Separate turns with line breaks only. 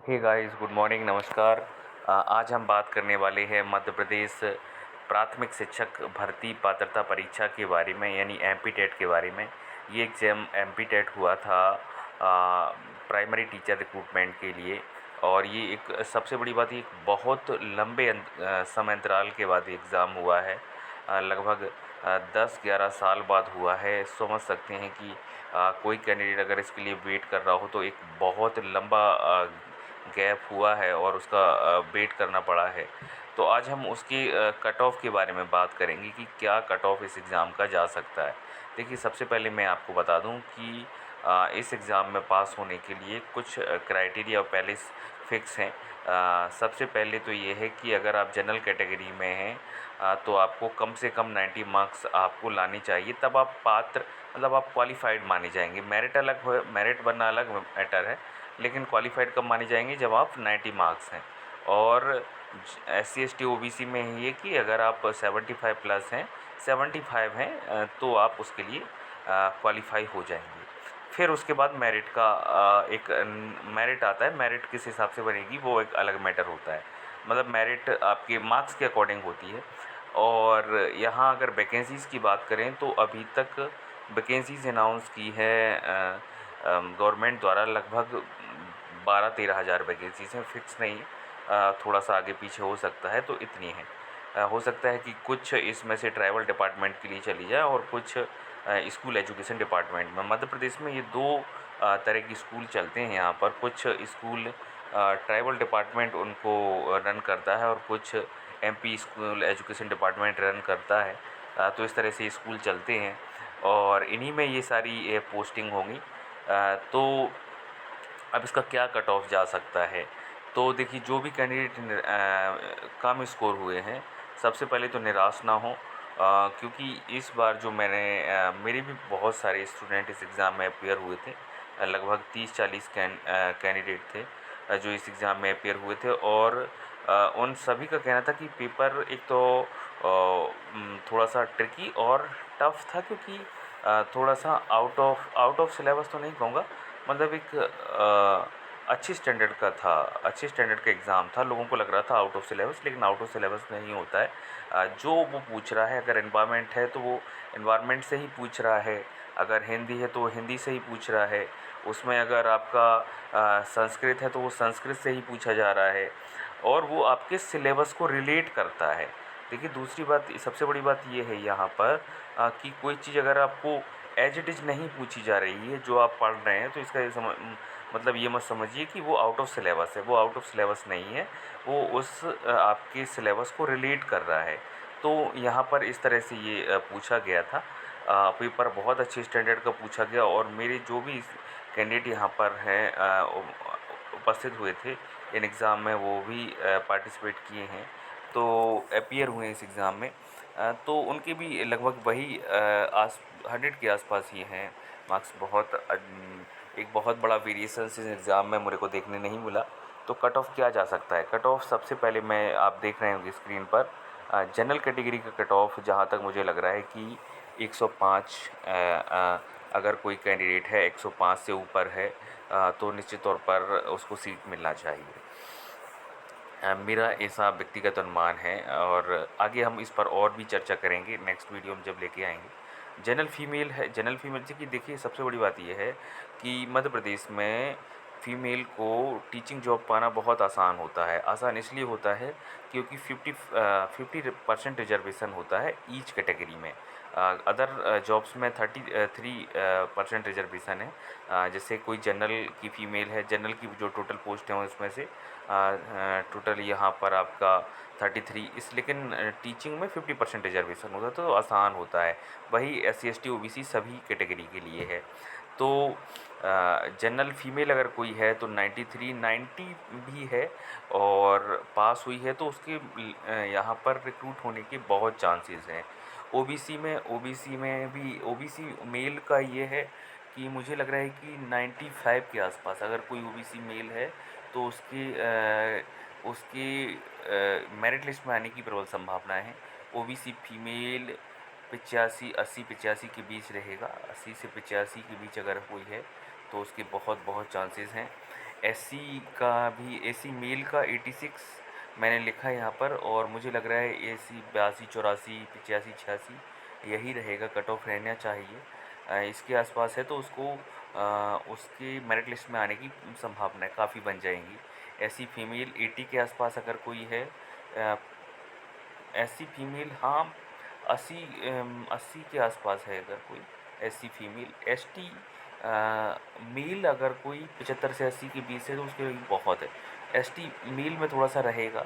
Hey guys, good morning, नमस्कार। आज हम बात करने वाले हैं मध्य प्रदेश प्राथमिक शिक्षक भर्ती पात्रता परीक्षा के बारे में, यानी एमपी टेट के बारे में। ये एग्ज़ाम एमपी टेट हुआ था प्राइमरी टीचर रिक्रूटमेंट के लिए। और ये एक सबसे बड़ी बात, ये एक बहुत लंबे समय अंतराल के बाद एग्ज़ाम हुआ है। लगभग 10-11 साल बाद हुआ है। समझ सकते हैं कि कोई कैंडिडेट अगर इसके लिए वेट कर रहा हो तो एक बहुत लंबा गैप हुआ है और उसका वेट करना पड़ा है। तो आज हम उसकी कट ऑफ के बारे में बात करेंगे कि क्या कट ऑफ इस एग्ज़ाम का जा सकता है। देखिए, सबसे पहले मैं आपको बता दूं कि इस एग्ज़ाम में पास होने के लिए कुछ क्राइटेरिया पहले फिक्स हैं। सबसे पहले तो ये है कि अगर आप जनरल कैटेगरी में हैं तो आपको कम से कम 90 मार्क्स आपको लाने चाहिए, तब आप पात्र, मतलब आप क्वालिफाइड माने जाएंगे। मेरिट अलग हो, मेरिट बनना अलग मैटर है, लेकिन क्वालिफाइड कब माने जाएंगे, जब आप 90 मार्क्स हैं। और S C S T O B C में ये कि अगर आप 75 प्लस हैं, 75 हैं, तो आप उसके लिए क्वालिफाई हो जाएंगे। फिर उसके बाद मेरिट का एक मेरिट आता है। मेरिट किस हिसाब से बनेगी वो एक अलग मैटर होता है, मतलब मेरिट आपके मार्क्स के अकॉर्डिंग होती है। और यहाँ अगर वैकेंसीज़ की बात करें तो अभी तक वैकेंसीज़ अनाउंस की है गवर्नमेंट द्वारा, लगभग 12-13 हज़ार वैकेंसीज़ हैं, फिक्स नहीं है। थोड़ा सा आगे पीछे हो सकता है, तो इतनी है। हो सकता है कि कुछ इसमें से ट्राइबल डिपार्टमेंट के लिए चली जाए और कुछ स्कूल एजुकेशन डिपार्टमेंट में। मध्य प्रदेश में ये दो तरह की स्कूल चलते हैं यहाँ पर। कुछ स्कूल ट्राइबल डिपार्टमेंट उनको रन करता है और कुछ MP school education department run करता है। तो इस तरह से स्कूल चलते हैं और इन्हीं में ये सारी पोस्टिंग होंगी। तो अब इसका क्या कट ऑफ जा सकता है। तो देखिए, जो भी कैंडिडेट कम स्कोर हुए हैं, सबसे पहले तो निराश ना हो, क्योंकि इस बार जो मेरे भी बहुत सारे स्टूडेंट इस एग्ज़ाम में अपेयर हुए थे। लगभग 30-40 कैंडिडेट थे जो इस एग्ज़ाम में अपेयर हुए थे। और उन सभी का कहना था कि पेपर एक तो थोड़ा सा ट्रिकी और टफ था, क्योंकि थोड़ा सा आउट ऑफ सिलेबस तो नहीं कहूँगा, मतलब एक अच्छी स्टैंडर्ड का था, अच्छी स्टैंडर्ड का एग्ज़ाम था। लोगों को लग रहा था आउट ऑफ सिलेबस, लेकिन आउट ऑफ सिलेबस नहीं होता है। जो वो पूछ रहा है, अगर एनवायरनमेंट है तो वो एनवायरनमेंट से ही पूछ रहा है, अगर हिंदी है तो वो हिंदी से ही पूछ रहा है, उसमें अगर आपका संस्कृत है तो वो संस्कृत से ही पूछा जा रहा है, और वो आपके सिलेबस को रिलेट करता है। देखिए, दूसरी बात, सबसे बड़ी बात ये है यहाँ पर कि कोई चीज़ अगर आपको एज इट इज़ नहीं पूछी जा रही है जो आप पढ़ रहे हैं, तो इसका मतलब ये मत समझिए कि वो आउट ऑफ सिलेबस है। वो आउट ऑफ सिलेबस नहीं है, वो उस आपके सिलेबस को रिलेट कर रहा है। तो यहाँ पर इस तरह से ये पूछा गया था। पेपर बहुत अच्छे स्टैंडर्ड का पूछा गया, और मेरे जो भी कैंडिडेट यहाँ पर हैं उपस्थित हुए थे इन एग्ज़ाम में, वो भी पार्टिसिपेट किए हैं, तो अपीयर हुए हैं इस एग्ज़ाम में। तो उनके भी लगभग वही 100 के आसपास ही हैं मार्क्स। एक बहुत बड़ा वेरिएशन इस एग्ज़ाम में मेरे को देखने नहीं मिला। तो कट ऑफ क्या जा सकता है? कट ऑफ सबसे पहले मैं, आप देख रहे होंगे स्क्रीन पर, जनरल कैटेगरी का कट ऑफ जहाँ तक मुझे लग रहा है कि 105, अगर कोई कैंडिडेट है 105 से ऊपर है तो निश्चित तौर पर उसको सीट मिलना चाहिए। मेरा ऐसा व्यक्तिगत अनुमान है, और आगे हम इस पर और भी चर्चा करेंगे नेक्स्ट वीडियो में जब लेके आएंगे। जनरल फीमेल है, जनरल फीमेल से कि देखिए, सबसे बड़ी बात यह है कि मध्य प्रदेश में फ़ीमेल को टीचिंग जॉब पाना बहुत आसान होता है। आसान इसलिए होता है क्योंकि 50% रिजर्वेशन होता है ईच कैटेगरी में। अदर जॉब्स में 33% रिजर्वेशन है। जैसे कोई जनरल की फ़ीमेल है, जनरल की जो टोटल पोस्ट हैं उसमें से टोटल यहाँ पर आपका 33 इस, लेकिन टीचिंग में 50% रिजर्वेशन होता है, तो आसान होता है। वही S C S T O B C सभी कैटेगरी के लिए है। तो जनरल फीमेल अगर कोई है तो 93, 90 भी है और पास हुई है, तो उसके यहाँ पर रिक्रूट होने के बहुत चांसेस हैं। ओबीसी में भी, ओबीसी मेल का ये है कि मुझे लग रहा है कि 95 के आसपास अगर कोई ओबीसी मेल है तो उसकी मेरिट लिस्ट में आने की प्रबल संभावना है। ओबीसी फीमेल 85, 80-85 के बीच रहेगा। 80 से 85 के बीच अगर कोई है तो उसके बहुत बहुत चांसेस हैं। एससी का भी, एससी मेल का 86 मैंने लिखा है यहाँ पर, और मुझे लग रहा है एससी 82 84 85 86 यही रहेगा, कट ऑफ रहना चाहिए। इसके आसपास है तो उसको उसकी मेरिट लिस्ट में आने की संभावना काफ़ी बन जाएंगी। एससी फीमेल 80 के आसपास अगर कोई है, एससी फीमेल, हाँ 80 80 के आसपास है अगर कोई एससी फीमेल। एसटी मेल अगर कोई 75 से 80 के बीच है तो उसके लिए बहुत है। एसटी मेल में थोड़ा सा रहेगा,